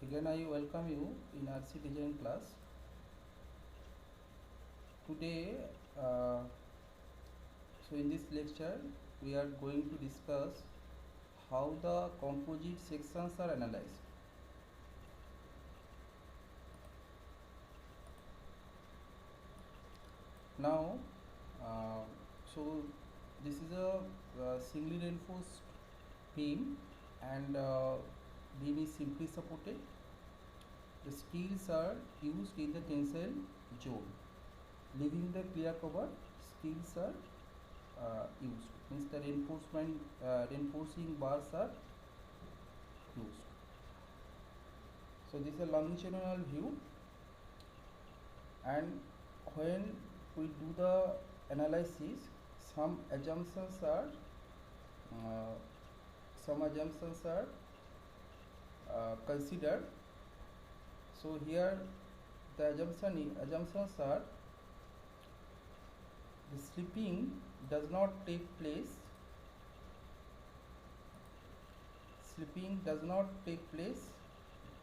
Again, I welcome you in RC design class. Today, so in this lecture, we are going to discuss how the composite sections are analyzed. Now, uh, so this is a singly reinforced beam, and beam is simply supported. The steels are used in the tensile zone. Leaving the clear cover, steels are used. Means the reinforcing bars are used. So this is a longitudinal view, and when we do the analysis, some assumptions are uh, considered. So here the assumptions are: the slipping does not take place. Slipping does not take place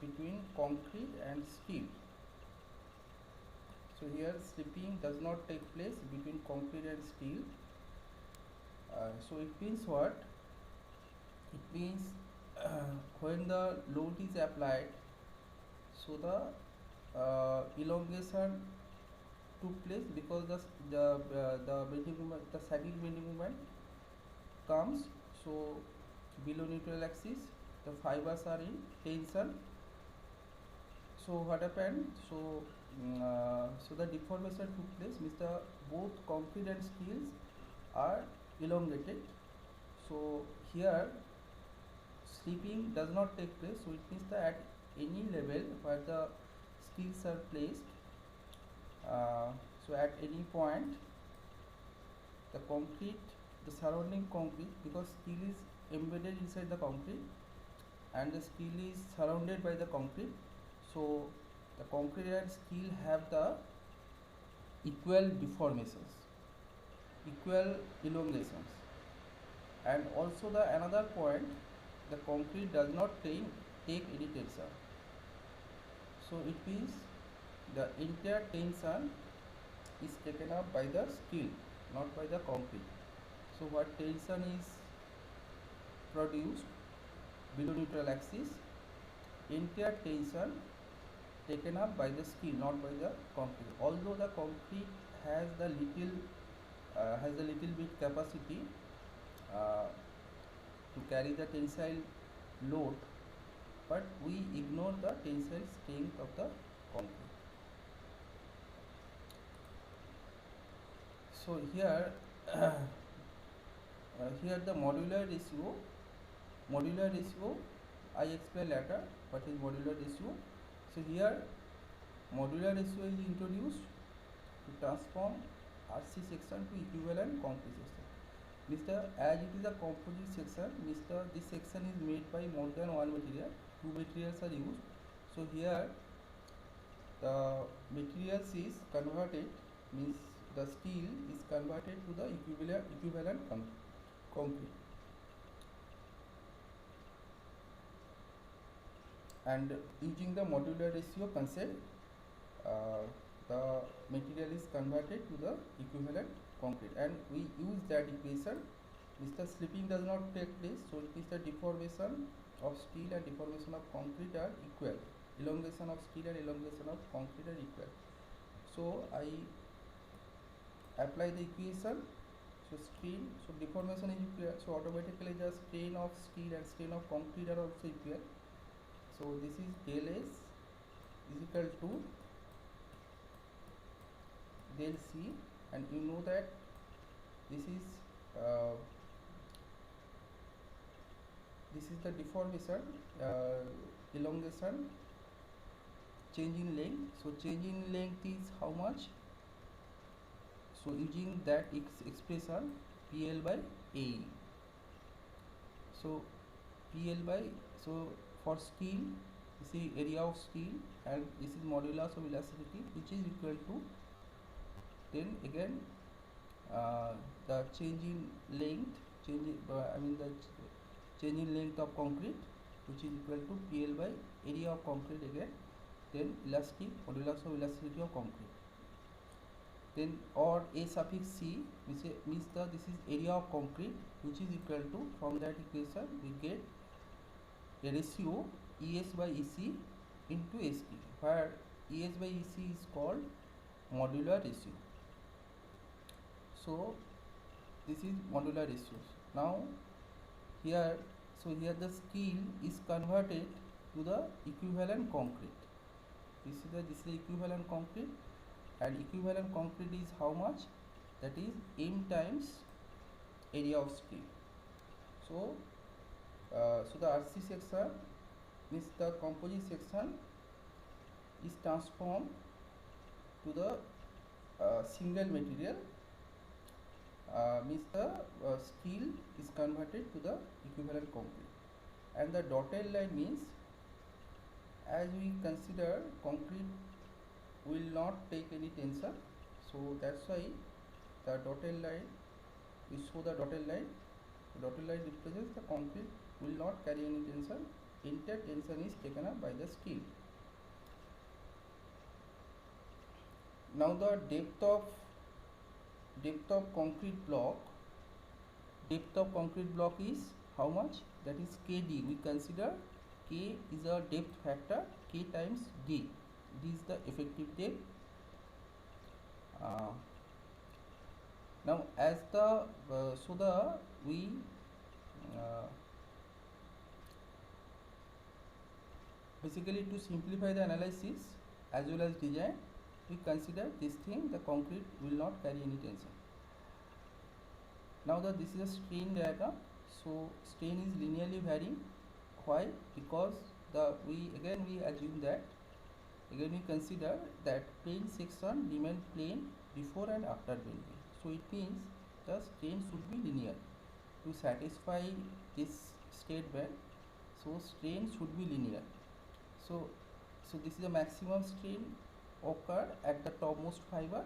between concrete and steel. So here slipping does not take place between concrete and steel. So it means what? It means when the load is applied, so the elongation took place because the bending moment, the sagging bending moment comes. So below neutral axis, the fibers are in tension. So what happened? So the deformation took place. Means the both concrete and steels are elongated. So here slipping does not take place. So it means that at any level where the steels are placed, so at any point the concrete, the surrounding concrete, because steel is embedded inside the concrete and the steel is surrounded by the concrete, so the concrete and steel have the equal deformations, equal elongations. And also the another point, the concrete does not take any tension. So it means the entire tension is taken up by the steel, not by the concrete. So what tension is produced below neutral axis, entire tension taken up by the steel, not by the concrete. Although the concrete has the little bit capacity uh, to carry the tensile load, but we ignore the tensile strength of the concrete. So here here the modular ratio I explain later what is modular ratio. So here modular ratio is introduced to transform RC section to equivalent concrete section. Mr. As it is a composite section, this section is made by more than one material. Two materials are used. So here the materials is converted, means the steel is converted to the equivalent concrete. And using the modular ratio concept, the material is converted to the equivalent concrete, and we use that equation. Mr. Slipping does not take place, so it is the deformation of steel and deformation of concrete are equal. Elongation of steel and elongation of concrete are equal. So I apply the equation. So strain, so deformation is equal, so automatically the strain of steel and strain of concrete are also equal. So this is del S is equal to del C, and you know that uh, this is the deformation, elongation, change in length. So change in length is how much? So using that expression, PL by AE. So PL by, so for steel, this is area of steel, and this is modulus of elasticity, which is equal to, then again the change in length, the change in length of concrete, which is equal to PL by area of concrete again, then elastic modulus of elasticity of concrete. Then or A suffix C means this is area of concrete, which is equal to, from that equation we get a ratio ES by EC into ST, where ES by EC is called modular ratio. So this is modular ratios. Now here, here the steel is converted to the equivalent concrete. This is the equivalent concrete, and equivalent concrete is how much? That is M times area of steel. So the RC section means the composite section is transformed to the single material, means the steel is converted to the equivalent concrete. And the dotted line means, as we consider concrete will not take any tension, so that's why the dotted line, we show the dotted line. The dotted line represents the concrete will not carry any tension. Entire tension is taken up by the steel. Now the depth of concrete block is how much? That is KD. We consider K is a depth factor, K times D. D is the effective depth. Now as the basically, to simplify the analysis as well as design, we consider this thing, the concrete will not carry any tension. Now this is a strain diagram. So strain is linearly varying. Why? Because we consider that plane section remain plane before and after bending. So it means the strain should be linear. To satisfy this statement, so strain should be linear. So this is the maximum strain occur at the topmost fiber,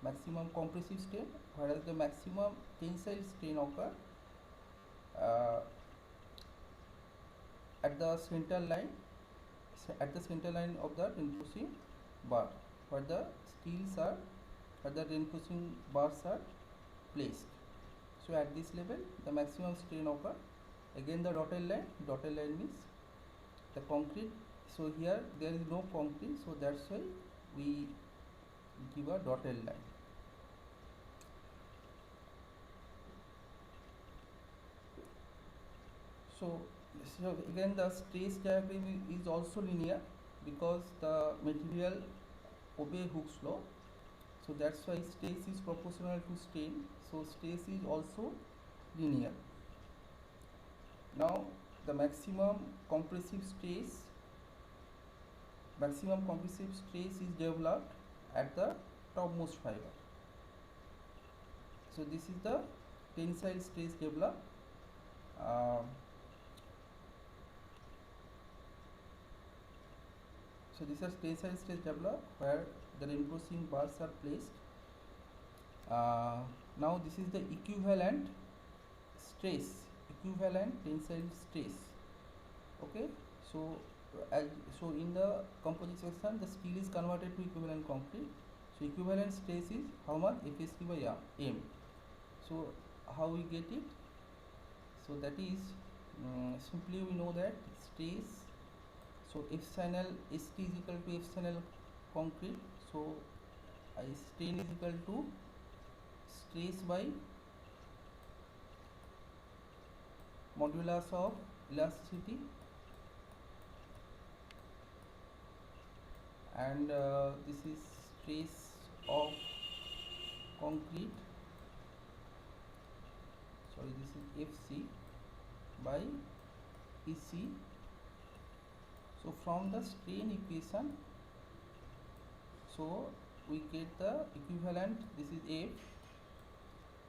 maximum compressive strain, whereas the maximum tensile strain occur at the center line of the reinforcing bar, where the reinforcing bars are placed. So at this level the maximum strain occur. Again the dotted line means the concrete. So here there is no concrete, so that's why we give a dotted line. So again the stress diagram is also linear, because the material obey Hooke's law. So that's why stress is proportional to strain. So stress is also linear. Now the maximum compressive stress is developed at the topmost fiber. So this is the tensile stress developed. So this is tensile stress developed where the reinforcing bars are placed. Now this is the equivalent tensile stress. Okay, so in the composite section the steel is converted to equivalent concrete. So equivalent stress is how much? FST by M. So how we get it? So that is simply we know that stress, so F channel ST is equal to F channel concrete. So strain is equal to stress by modulus of elasticity, and this is stress of concrete, this is FC by EC. So from the strain equation, so we get the equivalent, this is F.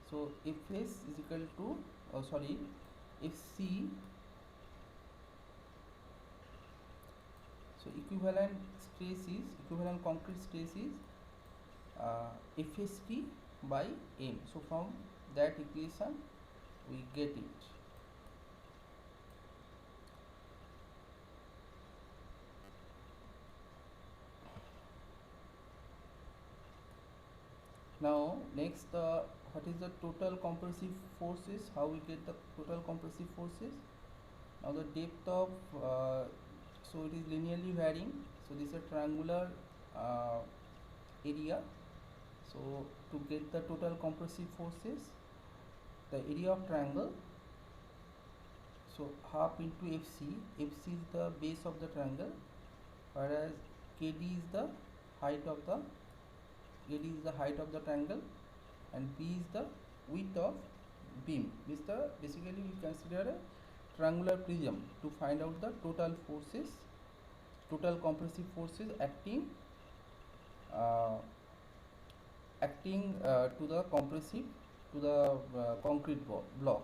So Fs is equal to FC. So equivalent concrete stress is FST by M. So from that equation we get it. Now next, what is the total compressive forces? How we get the total compressive forces? Now the depth of so it is linearly varying. So this is a triangular uh, area. So to get the total compressive forces, the area of triangle, so half into FC. FC is the base of the triangle, whereas KD is the height of the triangle, and B is the width of beam. This the basically we consider a triangular prism to find out the total forces, total compressive forces acting uh, to the compressive to the concrete block.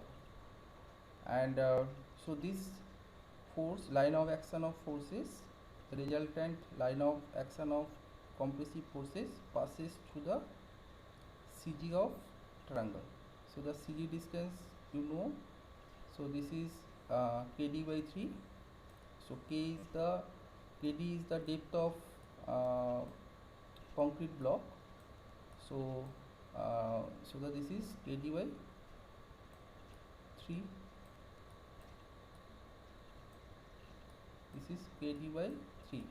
And so this force, line of action of forces, the resultant line of action of compressive forces passes through the CG of triangle. So the CG distance you know, so this is KD by 3. So KD is the depth of concrete block. So so that this is KD by 3. This is KD by 3.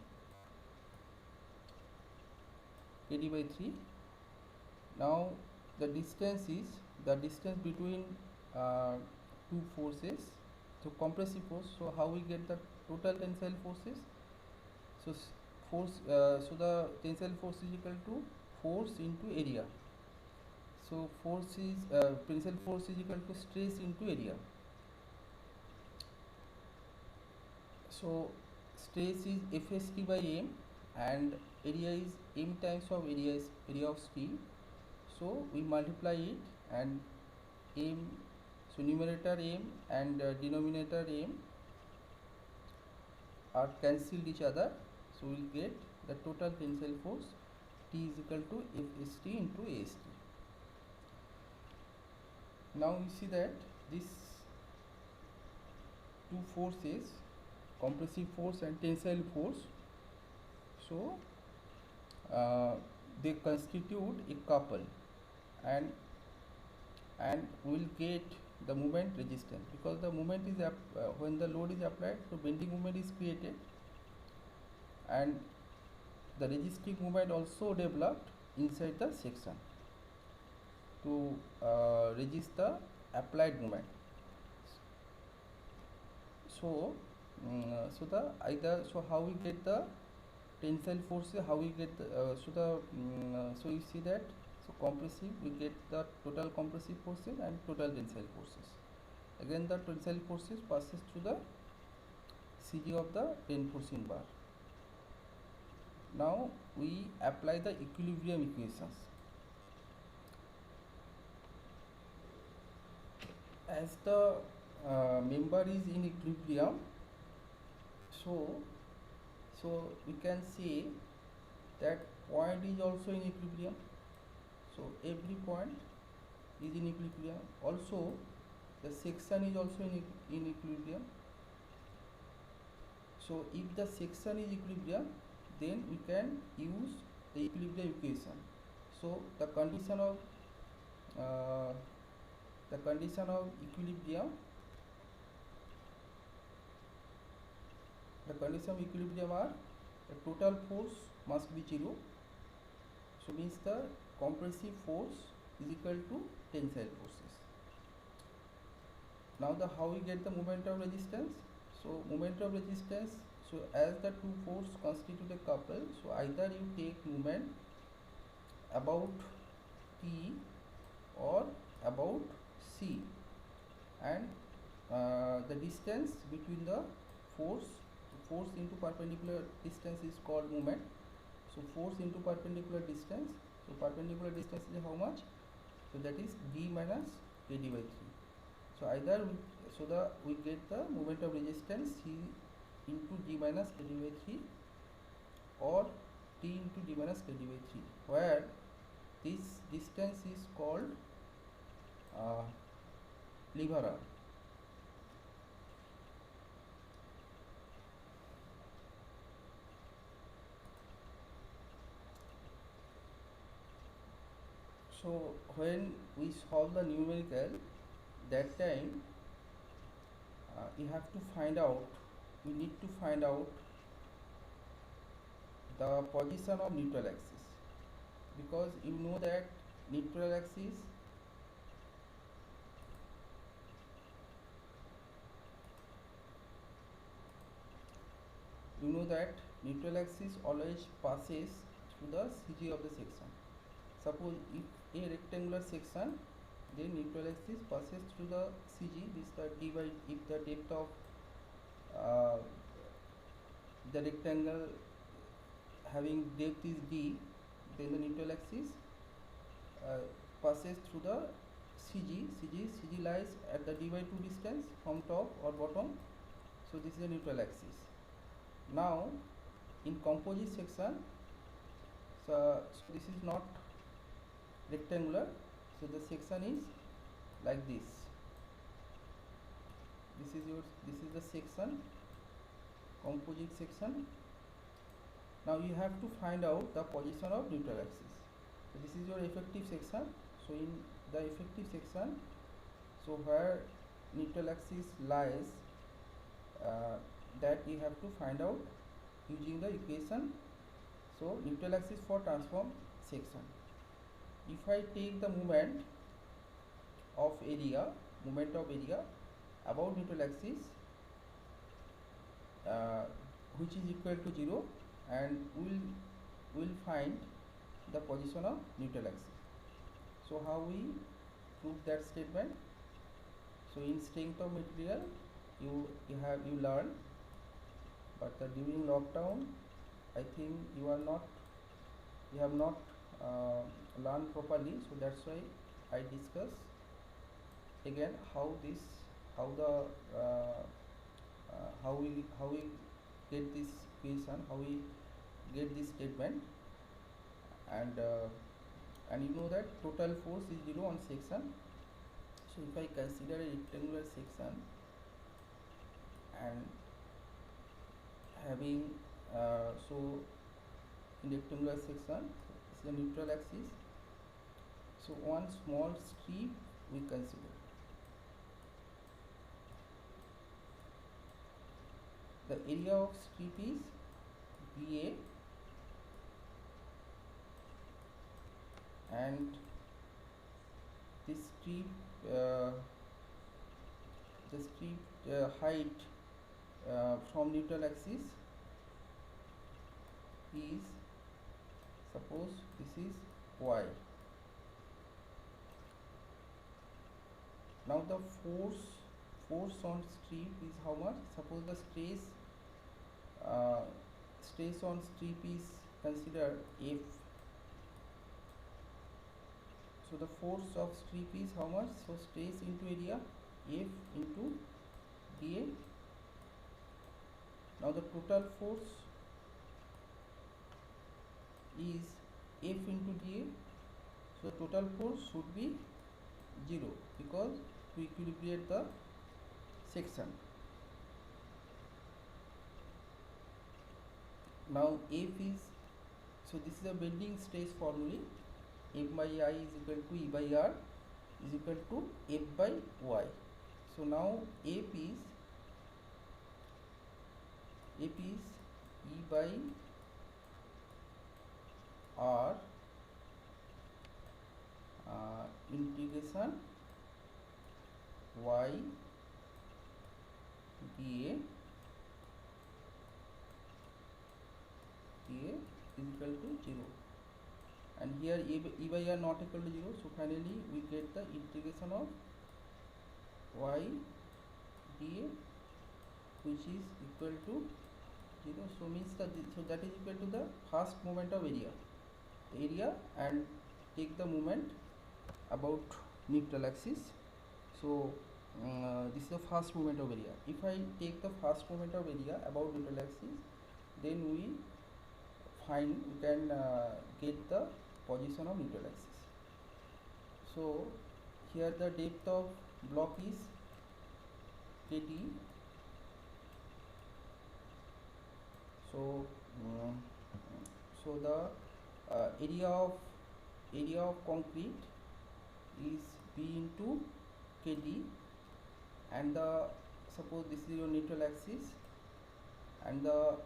KD by 3. Now the distance is the distance between two forces. So compressive force. So how we get the total tensile forces? So so the tensile force is equal to force into area. So force is tensile force is equal to stress into area. So stress is Fst by m, and area is m times of area of steel. So we multiply it, and m, so numerator m and denominator m are cancelled each other. So we will get the total tensile force T is equal to Fst into Ast. Now we see that these two forces, compressive force and tensile force, so they constitute a couple, and will get the moment resistance, because the moment is when the load is applied, so bending moment is created, and the resisting moment also developed inside the section to resist the applied moment. So so how we get the tensile forces, how we get the so you see that, so compressive we get the total compressive forces and total tensile forces. Again the tensile forces passes through the CG of the reinforcing bar. Now we apply the equilibrium equations. As the member is in equilibrium, so we can say that point is also in equilibrium. So every point is in equilibrium. Also the section is also in equilibrium. So if the section is equilibrium, then we can use the equilibrium equation. So the condition of equilibrium, are the total force must be 0. So means the compressive force is equal to tensile forces. Now the how we get the moment of resistance? So moment of resistance, so as the two forces constitute a couple, so either you take moment about T or about C, and the distance between the force into perpendicular distance is called moment. So force into perpendicular distance, so perpendicular distance is how much? So that is d minus kd by 3. So either we get the moment of resistance C into d minus kd by 3 or T into d minus kd by 3, where this distance is called lever arm. So when we solve the numerical, that time we have to find out, we need to find out the position of neutral axis, because you know that neutral axis neutral axis always passes through the CG of the section. Suppose if a rectangular section, then neutral axis passes through the CG, this the d by, if the depth of uh, the rectangle having depth is d, then the neutral axis uh, passes through the CG lies at the d by 2 distance from top or bottom. So this is the neutral axis. Now in composite section, so this is not rectangular, so the section is like this. This is the section, composite section. Now you have to find out the position of neutral axis. So this is your effective section. So in the effective section, so where neutral axis lies, that you have to find out using the equation. So neutral axis for transform section. If I take the moment of area about neutral axis, which is equal to 0, and will find the position of neutral axis. So how we prove that statement? So in strength of material, you learn, but during lockdown, I think you have not learned properly. So that's why I discuss again how we get this equation, how we get this statement, and you know that total force is 0 on section. So if I consider a rectangular section and having so in rectangular section, this is the neutral axis. So one small strip we consider. The area of strip is BA, and this strip height from neutral axis is, suppose this is y. Now the force on strip is how much? Suppose the stress on strip is considered F. So the force of strip is how much? So stress into area, F into dA. Now the total force is F into dA. So total force should be 0, because to equilibrate the section. Now F is, so this is a bending stress formula. F by I is equal to E by R is equal to F by Y. So now F is E by R integration Y dA is equal to 0, and here E by R not equal to 0. So finally we get the integration of Y dA, which is equal to 0. So means that that is equal to the first moment of area, and take the moment about neutral axis. So this is the first moment of area. If I take the first moment of area about neutral axis, then we can get the position of neutral axis. So here the depth of block is KD. So the area of area of concrete is B into KD, and the suppose this is your neutral axis, and the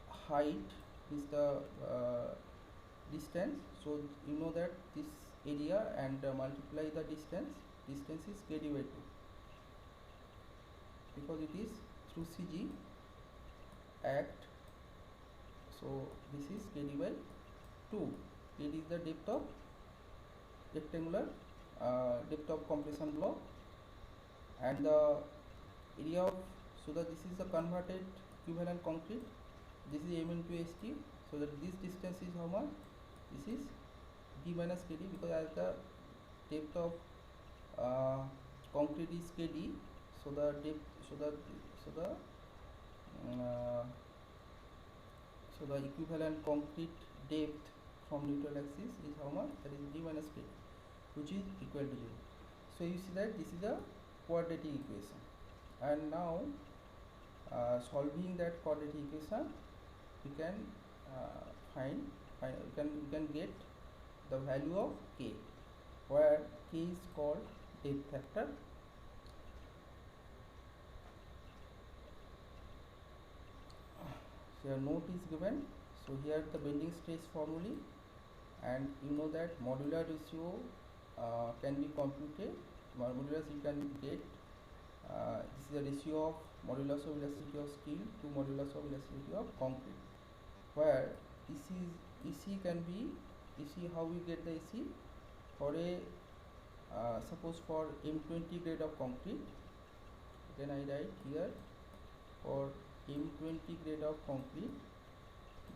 height is the distance. So you know that this area and multiply the distance. Distance is KD by 2 because it is through CG act. So this is KD by 2. KD is the depth of rectangular depth of compression block, and the area of, so that this is the converted equivalent concrete. This is M into ST. So that this distance is how much? This is D minus KD, because as the depth of concrete is KD, so the depth, uh, so the equivalent concrete depth from neutral axis is how much? That is D minus KD, which is equal to 0. So you see that this is a quadratic equation, and now solving that quadratic equation, we can we can get the value of K, where K is called depth factor. So your note is given. So here the bending stress formulae, and you know that modular ratio can be computed. Modulus you can get, this is the ratio of modulus of elasticity of steel to modulus of elasticity of concrete, where EC can be, EC, how we get the EC for a suppose for M20 grade of concrete. Then I write here for M20 grade of concrete,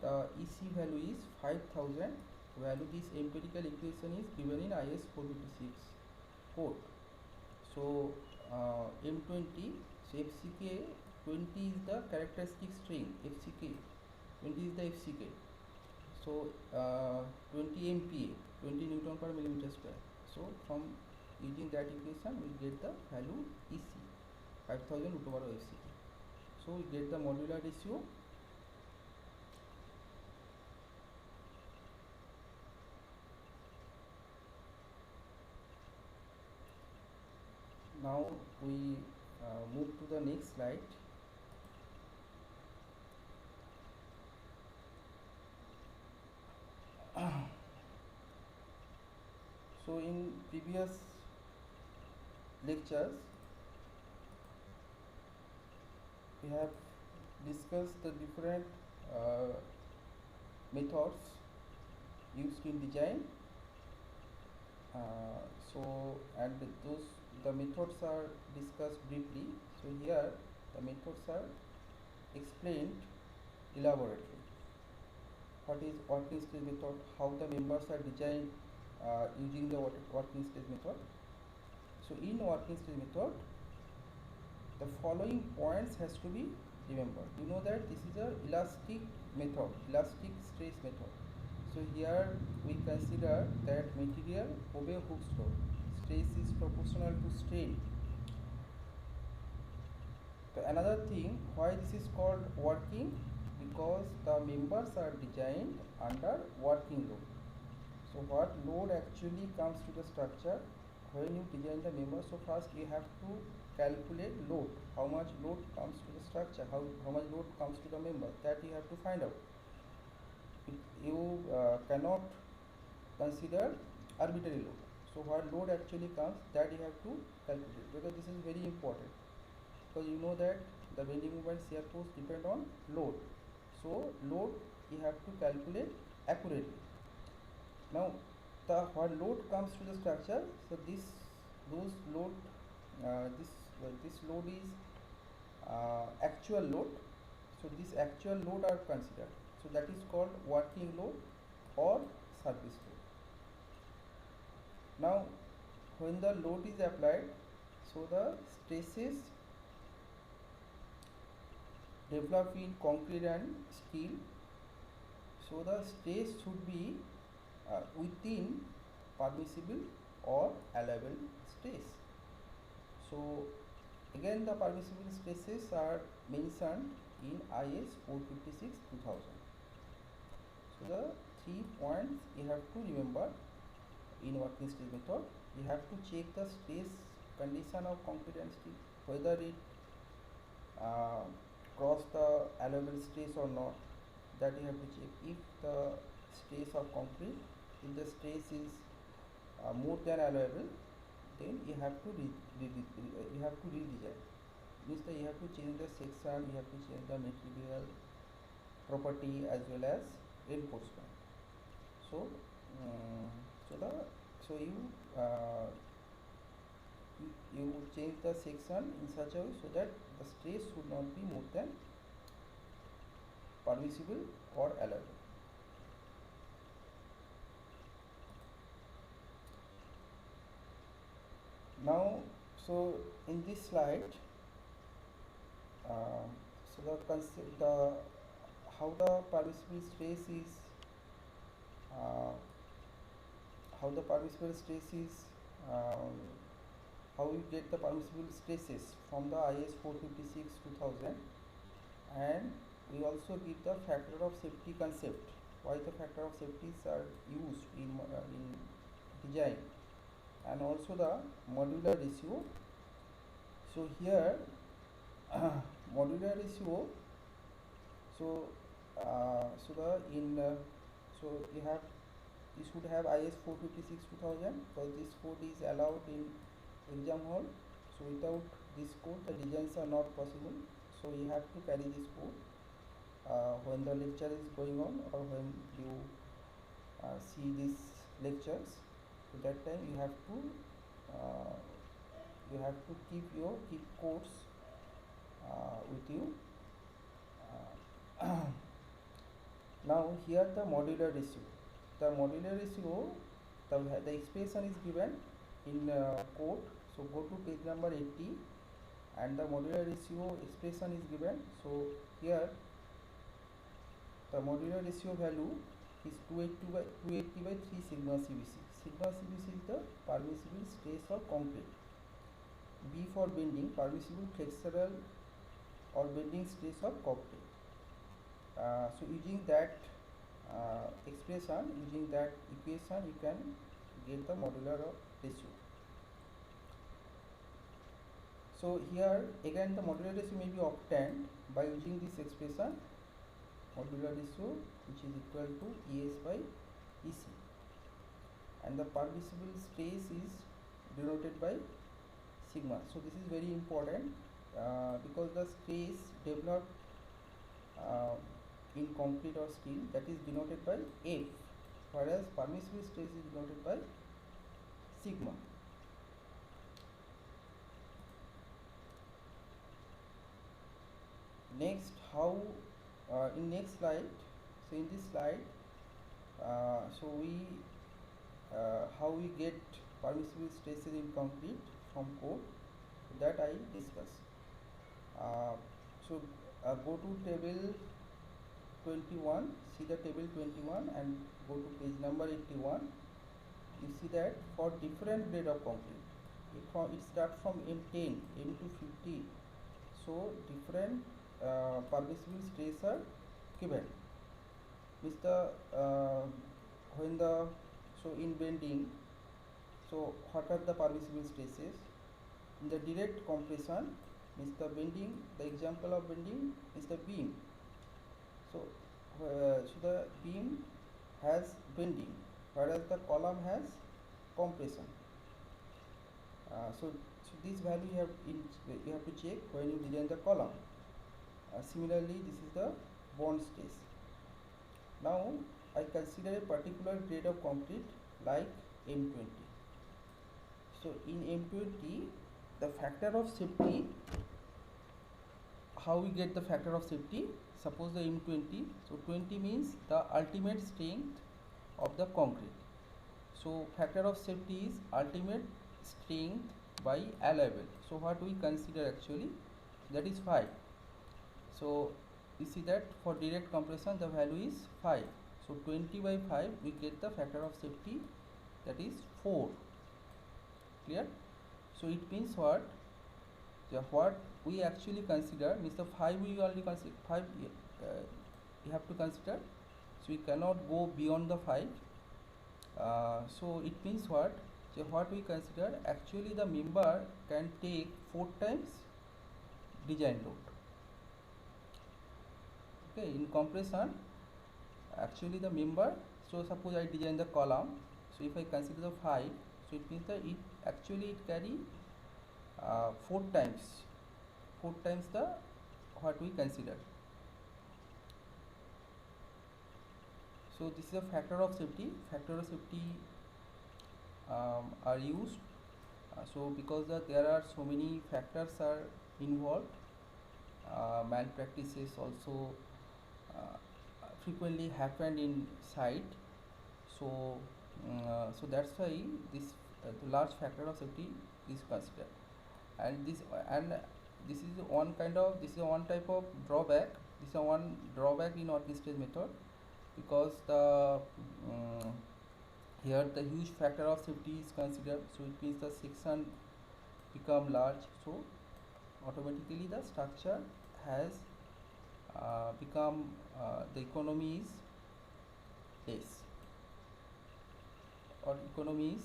the EC value is 5000. Value, this empirical equation is given in IS 456 code. So M20, so FCK 20 is the characteristic strain, FCK 20 is the FCK. So 20 MPa, 20 Newton per millimeter square. So from using that equation we get the value EC 5000 root over FCK. So we get the modular ratio. Now we move to the next slide. So in previous lectures we have discussed the different methods used in design. And those, the methods are discussed briefly. So here the methods are explained elaborately. What is working stage method, how the members are designed using the working stage method. So in working stage method, the following points has to be remembered. You know that this is a elastic method, elastic stress method. So here we consider that material obey Hooke's law. Stress is proportional to strain. So another thing, why this is called working? Because the members are designed under working load. So what load actually comes to the structure when you design the member? So first you have to calculate load, how much load comes to the structure, how much load comes to the member, that you have to find out. You cannot consider arbitrary load. So what load actually comes, that you have to calculate, because this is very important, because you know that the bending moment shear force depend on load. So load you have to calculate accurately. Now the what load comes to the structure, so this load is actual load. So this actual load are considered. So that is called working load or service load. Now when the load is applied, so the stresses develop in concrete and steel. So the stress should be within permissible or allowable stress. So again the permissible stresses are mentioned in IS 456 2000. So the 3 points you have to remember. in working stress method, you have to check the stress condition of concrete and steel, whether it cross the allowable stress or not. That you have to check. If the stress of concrete, if the stress is more than allowable, then you have to redesign. Means that you have to change the section, you have to change the material property as well as reinforcement. So so you change the section in such a way so that the stress should not be more than permissible or allowable. Now, so in this slide, so the concept, the how the permissible stress is, uh, how the permissible stress is, how you get the permissible stresses from the IS 456 2000, and we also give the factor of safety concept, why the factor of safeties are used in design, and also the modular ratio. So here modular ratio, so so you should have IS 456 2000, because this code is allowed in exam hall. So without this code the designs are not possible, so you have to carry this code when the lecture is going on, or when you see these lectures. So that time you have to keep your codes with you. Now here the modular ratio. The modular ratio, the expression is given in code. So go to page number 80, and the modular ratio expression is given. So here the modular ratio value is 280 by 3 sigma CBC. Sigma CBC is the permissible stress of concrete. B for bending, permissible flexural or bending stress of concrete. So using that expression, using that equation, you can get the modular ratio. So here again the modular ratio may be obtained by using this expression, modular ratio, which is equal to ES by EC, and the permissible stress is denoted by sigma. So this is very important because the stress developed in concrete or steel, that is denoted by F, whereas permissible stress is denoted by sigma. Next, how in next slide, so in this slide, so we how we get permissible stresses in concrete from code, that I discuss. So go to table 21, see the table 21 and go to page number 81. You see that for different grade of concrete, it starts from M10, M250. So different permissible stress are given. When the, so in bending, so what are the permissible stresses? In the direct compression, means the bending, the example of bending is the beam. So the beam has bending, whereas the column has compression. So this value you have to check when you design the column. Similarly, this is the bond stress. Now I consider a particular grade of concrete like M20. So in M20, the factor of safety, how we get the factor of safety? Suppose the M20, so 20 means the ultimate strength of the concrete. So factor of safety is ultimate strength by allowable. So what we consider actually, that is 5. So you see that for direct compression the value is 5. So 20 by 5 we get the factor of safety, that is 4. Clear? So it means what? What we actually consider means the 5 we only consider 5 you have to consider. So we cannot go beyond the 5. So it means what? So what we consider, actually the member can take 4 times design load. Okay, in compression, actually the member, so suppose I design the column, so if I consider the 5, so it means that it actually it carry 4 times the what we consider. So this is a factor of safety. Factor of safety are used. So because there are so many factors are involved, malpractices also uh, frequently happen in site. So so that's why this the large factor of safety is considered, and this is one type of drawback. This is one drawback in working stage method, because the here the huge factor of safety is considered, so it means the section become large, so automatically the structure has become the economy is less, or economy is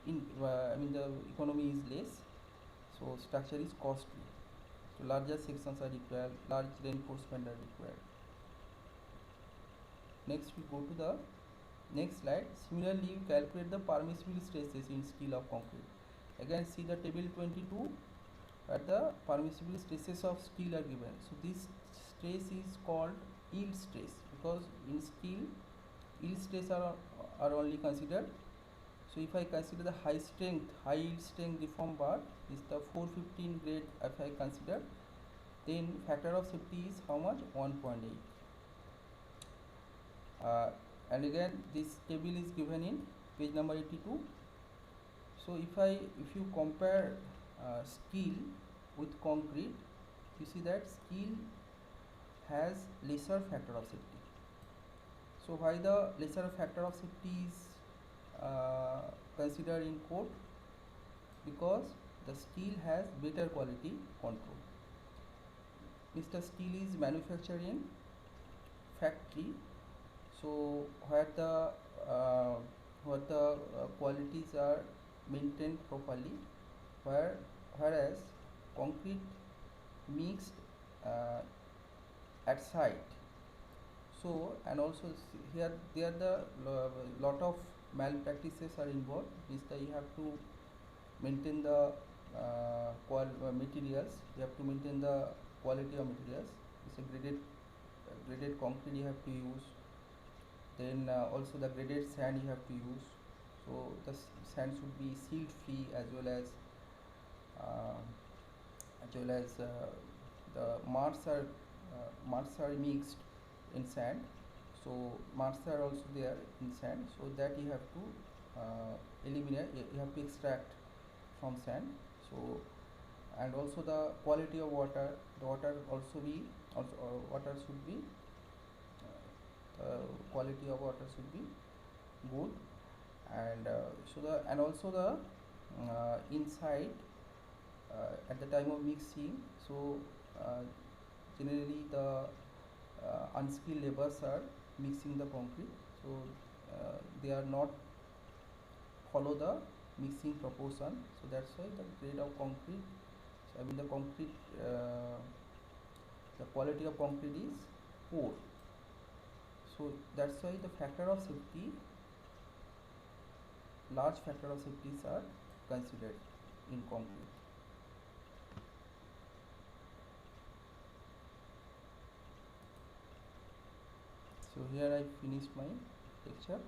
in the economy is less, so structure is costly, so larger sections are required, large reinforcement are required. Next we go to the next slide. Similarly, you calculate the permissible stresses in steel of concrete. Again, see the table 22, where the permissible stresses of steel are given. So this stress is called yield stress, because in steel yield stress are only considered. So if I consider the high yield strength deform bar is the 415 grade, if I consider, then factor of safety is how much? 1.8. And again this table is given in page number 82. So if you compare steel with concrete, you see that steel has lesser factor of safety. So why the lesser factor of safety is considered in court? Because the steel has better quality control. Mr. Steel is manufactured in factory, so where the qualities are maintained properly, whereas concrete mixed at site. So and also here there the lot of malpractices are involved, means that you have to maintain the materials, you have to maintain the quality of materials. It's a graded concrete you have to use, then also the graded sand you have to use. So the sand should be silt free, uh, the marks are mixed in sand, so marks are also there in sand, so that you have to eliminate, you have to extract from sand. So and also the quality of water, the water also be also water should be quality of water should be good, and also the inside at the time of mixing. So generally the unskilled laborers are mixing the concrete, so they are not follow the mixing proportion, so that's why the grade of concrete, so the concrete the quality of concrete is poor. So that's why the factor of safety, large factor of safeties are considered in concrete. So here I finished my lecture.